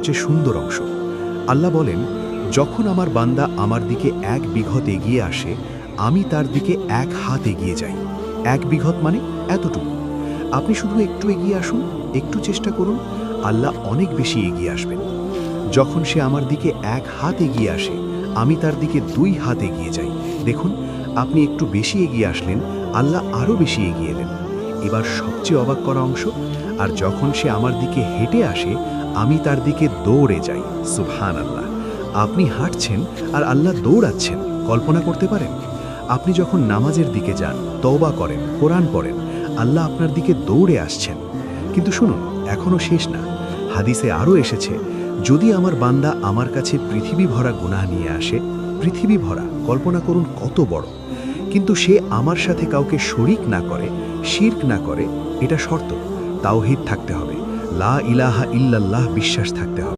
সবচেয়ে সুন্দর অংশ। আল্লাহ বলেন, যখন আমার বান্দা আমার দিকে 1 বিঘত এগিয়ে আসে, আমি তার দিকে 1 হাত এগিয়ে যাই। 1 বিঘত মানে এতটুকু। আপনি শুধু একটু এগিয়ে আসুন, একটু চেষ্টা করুন, আল্লাহ অনেক বেশি এগিয়ে আসবেন। যখন সে আমার দিকে 1 হাত এগিয়ে আসে, আমি তার দিকে 2 হাত এগিয়ে যাই। দেখুন, আপনি একটু বেশি এগিয়ে আসলেন, আল্লাহ আরও বেশি এগিয়ে এলেন। এবার সবচেয়ে অবাক করা অংশ, আর যখন সে আমার দিকে হেঁটে আসে, আমি তার দিকে দৌড়ে যাই। সুবহানাল্লাহ! আপনি হাঁটছেন আর আল্লাহ দৌড়াচ্ছেন, কল্পনা করতে পারেন? আপনি যখন নামাজের দিকে যান, তওবা করেন, কোরআন পড়েন, আল্লাহ আপনার দিকে দৌড়ে আসছেন। কিন্তু শুনুন, এখনও শেষ না। হাদিসে আরও এসেছে, যদি আমার বান্দা আমার কাছে পৃথিবী ভরা গুনাহ নিয়ে আসে, পৃথিবী ভরা, কল্পনা করুন কত বড়, কিন্তু সে আমার সাথে কাউকে শরিক না করে, শিরক না করে, এটা শর্ত। তাওহীদ থাকতে হবে, লা ইলাহা ইল্লাল্লাহ বিশ্বাস থাকতে হবে।